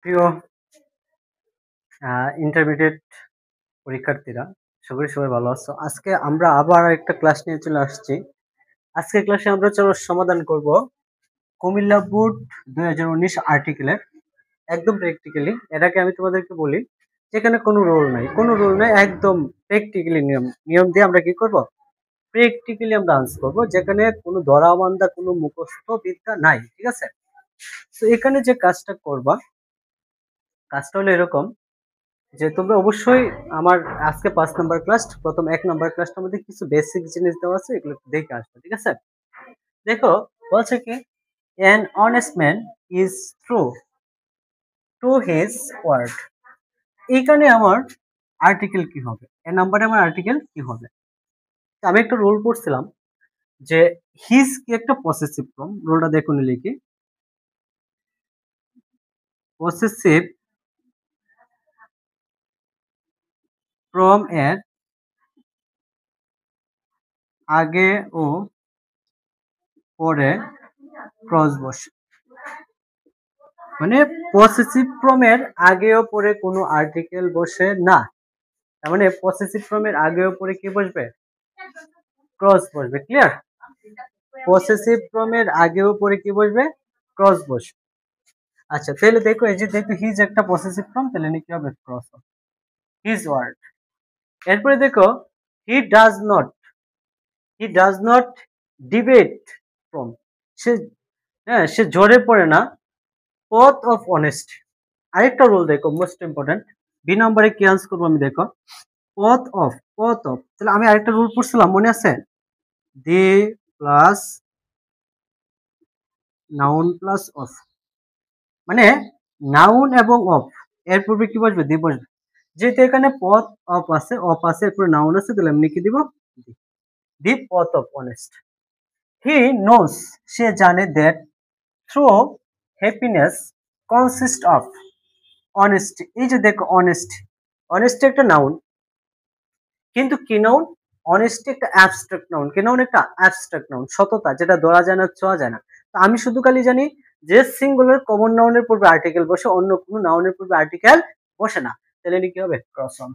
প্রিয় ইন্টারমিডিয়েট পরীক্ষার্থীরা, আশা করি সবাই ভালো আছো। আজকে আমরা আবার একটা ক্লাস নিয়ে চলে আসছি। আজকে ক্লাসে আমরা সমাধান করব কুমিল্লা বোর্ড 2019 আর্টিকেলের একদম প্র্যাকটিক্যালি। এটাকে আমি তোমাদেরকে বলি যেখানে কোনো রুল নাই, একদম প্র্যাকটিক্যালি নিয়ম দিয়ে আমরা কি করব, প্র্যাকটিক্যালি আমরা আনসার করব, যেখানে কোনো ধরাবান্ধা কোনো মুখস্থ বিদ্যা নাই। ঠিক আছে? তো এখানে যে কাজটা করবা, কাজটা হলো এরকম যে তোমরা অবশ্যই আমার আজকে 5 নাম্বার ক্লাস, প্রথম 1 নাম্বার ক্লাসটার মধ্যে কিছু বেসিক জিনিস দেওয়া আছে, এগুলো একটু দেখে আসবে। ঠিক আছে? দেখো, বলছে কি, an honest man is true to his word। এইখানে আমার আর্টিকেল কি হবে, এ নাম্বারে আমার আর্টিকেল কি হবে? তো আমি একটা রুল পড়ছিলাম যে হিজ কি একটা পসেসিভ ফর্ম। রুলটা দেখুন, লিখি পসেসিভ ফর্ম এর আগে ও পরে ক্রস বসে, মানে পসেসিভ ফর্মের আগে ও পরে কোনো আর্টিকেল বসে না। তার মানে পসেসিভ ফর্মের আগে ও পরে কি বসবে? ক্রস বসবে। ক্লিয়ার? পসেসিভ ফর্মের আগে ও পরে কি বসবে? ক্রস বসবে। আচ্ছা, তাহলে দেখো, এই যে দেখো হিজ একটা পসেসিভ ফর্ম, তাহলে কি হবে? ক্রস হবে হিজ ওয়ার্ড। এরপরে দেখো, he does not, he does not ডিবেট ফ্রম, সে সে ঝরে পড়ে না পথ অফ অনেস্টি। আরেকটা রুল দেখো, মোস্ট ইম্পর্টেন্ট, বি নম্বরে কি আনসার করবো আমি, দেখো পথ অফ। তাহলে আমি আরেকটা রুল পড়ছিলাম, মনে আছে? The plus noun plus of, মানে নাউন এবং অফ এর পূর্বে কি বসবে? দি বসবে। যেহেতু এখানে পথ অফ আছে, এরপরে নাউন আছে, তাহলে আমি কি দিব? দি পথ অফ অনেস্ট। হি নোস, সে জানে, that through happiness consist of honesty. এই যে দেখো, অনেস্টি একটা নাউন, কিন্তু কি নাউন? অনেস্টি একটা অ্যাবস্ট্রাক্ট নাউন। কি নাউন? একটা অ্যাবস্ট্রাক্ট নাউন, সততা, যেটা ধরা যায় না, ছোঁয়া যায় না। তো আমি শুধু খালি জানি যে সিঙ্গুলার কমন নাউনের পূর্বে আর্টিকেল বসে, অন্য কোনো নাউনের পূর্বে আর্টিকেল বসে না। তাহলে কি হবে? Cross on.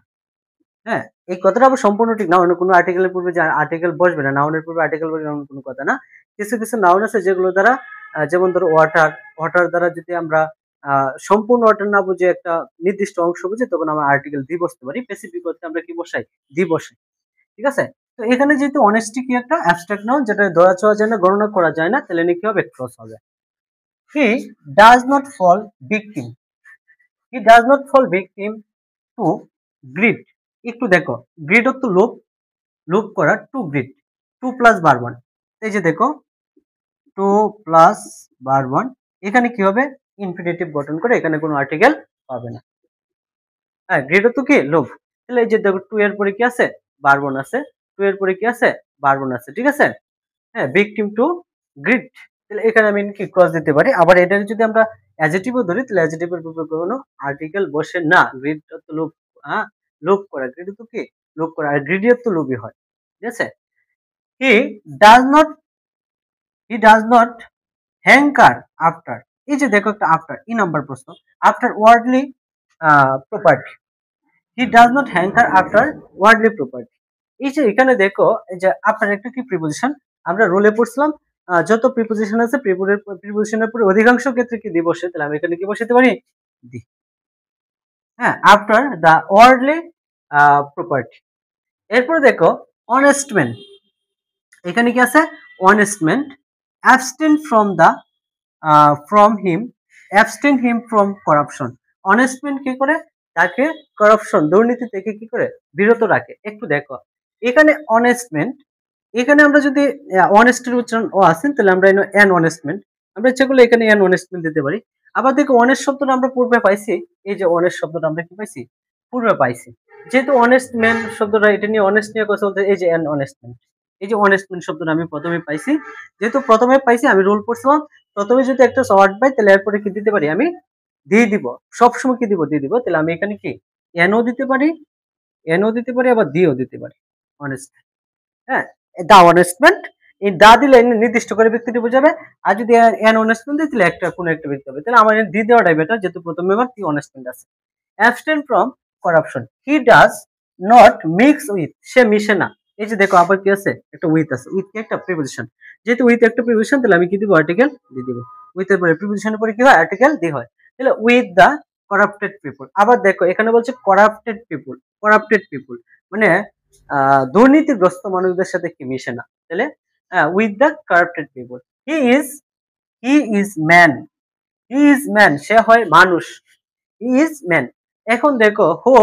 হ্যাঁ, এই কথাটা আবার সম্পূর্ণ ঠিক না। অন্য কোনো আর্টিকেলের পূর্বে যে আর্টিকেল বসবে না, নাউনের পূর্বে আর্টিকেল বসবে এমন কোনো কথা না। কিছু কিছু নাউন আছে যেগুলো দ্বারা, যেমন ধরো ওয়াটার দ্বারা যদি আমরা সম্পূর্ণ ওয়াটার না বুঝে একটা নির্দিষ্ট অংশ বুঝি, তখন আমরা আর্টিকেল দি বসতে পারি। স্পেসিফিক করতে আমরা কি বসাই? দি বসাই। ঠিক আছে? তো এখানে যেহেতু অনেস্টি কি একটা অ্যাবস্ট্রাক্ট নাউন, যেটা ধরা ছোঁয়া যায় না, গণনা করা যায় না, তাহলে কি হবে? ক্রস হবে। He does not fall victim, he does not fall victim to greed. একটু দেখো, গ্রিড অর্থ লোভ, লোভ করা, টু গ্রিড, টু প্লাস বারবান। এই যে দেখো, টু প্লাস বারবান, এখানে কি হবে? ইনফিনিটিভ গঠন করে, এখানে কোনো আর্টিকেল পাবে না। হ্যাঁ, গ্রিড অর্থ কি? লোভ। তাহলে এই যে দেখো, টু এর পরে কি আছে? বারবান আছে। টু এর পরে কি আছে? বারবান আছে। ঠিক আছে? হ্যাঁ, ভিকটিম টু গ্রিড। তাহলে এখানে আমি কি ক্রস দিতে পারি। আবার এটা যদি আমরা অ্যাডজেক্টিভও ধরি, তাহলে অ্যাডজেক্টিভের পূর্বে কোনো আর্টিকেল বসে না। গ্রিড তো লোভ, হ্যাঁ, লোভ করা। গ্রিড তো কি? লোভ করা। আর গ্রিডিয়ার তো লোভী হয়। ঠিক আছে? He does not, he does not hanker after. এই যে দেখো, একটা আফটার, ই নাম্বার প্রশ্ন, after worldly property. He does not hanker after worldly property. এই যে এখানে দেখো, এই যে আফটার একটা কি প্রিপোজিশন, আমরা রোলে পড়ছিলাম, যত প্রিপোজিশন আছে প্রিপোজিশনের পরে অধিকাংশ ক্ষেত্রে কি দি বসে, তাহলে আমি এখানে কি বসাতে পারি? দি। হ্যাঁ, আফটার দ্য ওয়ার্ডলি প্রপার্টি। এরপরে দেখো, অনেস্টমেন্ট, এখানে কি আছে? অনেস্টমেন্ট abstain from the from him, abstain him from corruption. অনেস্টমেন্ট কি করে? তাকে করাপশন, দুর্নীতি থেকে কি করে? বিরত রাখে। একটু দেখো, এখানে অনেস্টমেন্ট, এখানে আমরা যদি অনেস্টের উচ্চারণ ও আসেন, তাহলে আমরা অ্যান অনেস্টমেন্ট, আমরা ইচ্ছা করলে এখানে অ্যান অনেস্টমেন্ট দিতে পারি। আবার দেখো, অনেস্ট শব্দটা আমরা পূর্বে পাইছি, এই যে অনেস্ট শব্দটা আমরা কি পাইছি? পূর্বে পাইছি। যেহেতু অনেস্ট ম্যান শব্দটা, এটা নিয়ে অনেস্ট নিয়ে কথা বলতে, এই যে অ্যান অনেস্টমেন্ট, এই যে অনেস্টমেন্ট শব্দটা আমি প্রথমে পাইছি। যেহেতু প্রথমে পাইছি, আমি রুল পড়ছিলাম, প্রথমে যদি একটা ওয়ার্ড পাই, তাহলে এরপরে কি দিতে পারি? আমি দিয়ে দিব। সবসময় কি দিব? দিয়ে দিব। তাহলে আমি এখানে কি এনও দিতে পারি, আবার দিও দিতে পারি। অনেস্ট, হ্যাঁ, দা অনেস্টমেন্ট এই দা দিলে নির্দিষ্ট করে ব্যক্তিটি বোঝাবে, আর যদি এন অনেস্টমেন্ট দিই তাহলে একটা কোনো একটা ব্যক্তি হবে। তাহলে আমার দি দেওয়াটাই বেটার, যেহেতু প্রথম মেম্বার কি অনেস্টমেন্ট আছে। Abstain from corruption, he does not mix with, সে মিশে না। এই যে দেখো আবার কি আছে, একটা উইথ আছে, উইথ কি একটা প্রিপোজিশন, যেহেতু উইথ একটা প্রিপোজিশন তাহলে আমি কি দিব, আর্টিকেল দিয়ে দিব। উইথ এর পরে প্রিপোজিশনের পরে কি হয়, আর্টিকেল দিয়ে হয়। তাহলে উইথ দা করাপ্টেড পিপল। আবার দেখো এখানে বলছে করাপ্টেড পিপল, করাপ্টেড পিপল মানে দুর্নীতিগ্রস্ত মানুষদের সাথে কি মিশে না। তাহলে with the corrupted people. He is, he is man, he is man, সে হয় মানুষ, হি ইজ ম্যান। এখন দেখো who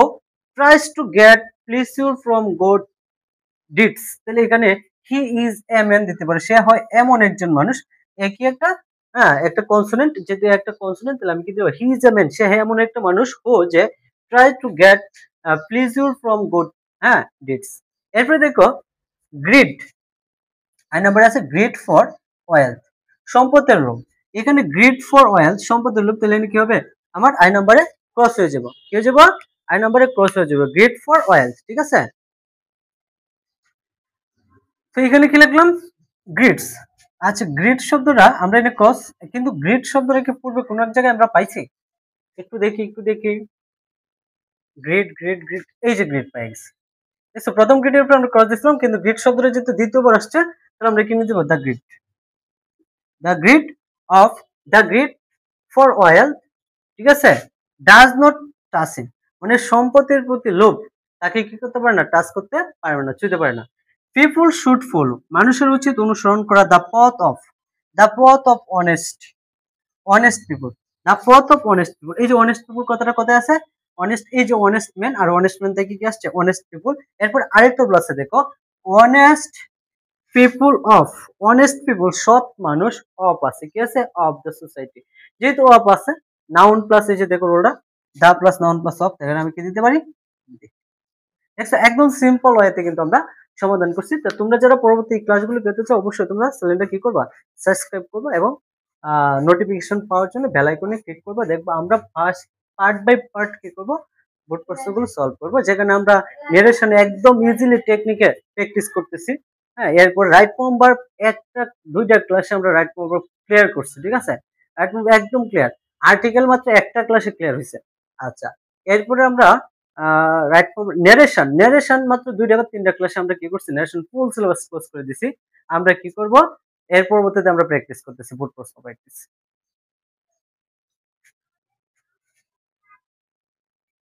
tries to get pleasure from good deeds, তাহলে এখানে হি ইজ এ ম্যান দিতে পারে, সে হয় এমন একজন মানুষ। একই একটা একটা কনসোনেন্ট, যেহেতু একটা কনসোনেন্ট তাহলে আমি কি দেবো, হি ইজ এ ম্যান, সে এমন একটা মানুষ হো যে try to get pleasure from good deeds. এরপরে দেখো গ্রিড, আই নাম্বার আছে গ্রিড ফর ওয়েলথ, সম্পদের লোভ। এখানে গ্রিড ফর ওয়েলথ সম্পদের লোভ, তাহলে কি হবে, আমার আই নাম্বারে ক্রস হয়ে যাব, কি হয়ে যাব, আই নাম্বারে ক্রস হয়ে যাবে, গ্রিড ফর ওয়েলথ। ঠিক আছে, তো এখানে কি লিখলাম, গ্রিডস। আচ্ছা গ্রিড শব্দটা আমরা এখানে ক্রস, কিন্তু গ্রিড শব্দটা কি পূর্বে কোন এক জায়গায় আমরা পাইছি, একটু দেখি একটু দেখি, গ্রিড গ্রিড গ্রিড, এই যে গ্রিড পাই গেছি। দেখছো প্রথম গ্রিডের উপর আমরা ক্রস দিছিলাম, কিন্তু গ্রিড শব্দটা যেহেতু দ্বিতীয়বার আসছে তাহলে আমরা কি নিয়ে দেবো, the grid, the grid of, the grid for oil. ঠিক আছে, ডাজ নট টাচ ইন মানে সম্পদের প্রতি লোভ তাকে কি করতে পারে না, টাচ করতে পারবে না, ছুঁতে পারে না। পিপুল শুড ফলো, মানুষের উচিত অনুসরণ করা দ্য পথ অফ, দ্য পথ of honest, honest people, the পথ অফ অনেস্ট পিপুল। এই যে অনেস্ট পিপুল কথাটা কোথায় আছে, অনেস্ট, এই যে অনেস্ট ম্যান, আর অনেস্ট ম্যান থেকে কি আসছে, অনেস্ট পিপুল। এরপর আরেকটা আছে দেখো, honest people of, honest people সৎ মানুষ, অফ আছে কি আছে, অফ দ্য সোসাইটি। যেহেতু অফ আছে, নাউন প্লাস এই যে দেখো রোলটা, the plus noun plus of, তাহলে আমি কি দিতে পারি, একদম সিম্পল ওয়েতে কিন্তু আমরা সমাধান করছি। তো তোমরা যারা পরবর্তী ক্লাসগুলো পেতে চাও অবশ্যই তোমরা চ্যানেলটা কি করবা, সাবস্ক্রাইব করবা এবং নোটিফিকেশন পাওয়ার জন্য বেল আইকনে ক্লিক করবা। দেখবা আমরা ফার্স্ট পার্ট বাই পার্ট কি করব, বোর্ড প্রশ্নগুলো সলভ করব, যেখানে আমরা নেরেশনে একদম ইজিলি টেকনিকে প্র্যাকটিস করতেছি। হ্যাঁ, এরপর রাইট ফর্ম ভার্ব একটা দুইটা ক্লাসে আমরা রাইট ফর্ম ভার্ব ক্লিয়ার করছি। ঠিক আছে, রাইট ফর্ম একদম ক্লিয়ার, আর্টিকেল মাত্র একটা ক্লাসে ক্লিয়ার হয়েছে। আচ্ছা, এরপরে আমরা রাইট ফর্ম নেরেশন, নেরেশন মাত্র দুইটা বা তিনটা ক্লাসে আমরা কি করছি, নেরেশন ফুল সিলেবাস ক্লোজ করে দিছি। আমরা কি করব, এর পরবর্তীতে আমরা প্র্যাকটিস করতেছি, বোর্ড প্রশ্ন প্র্যাকটিস।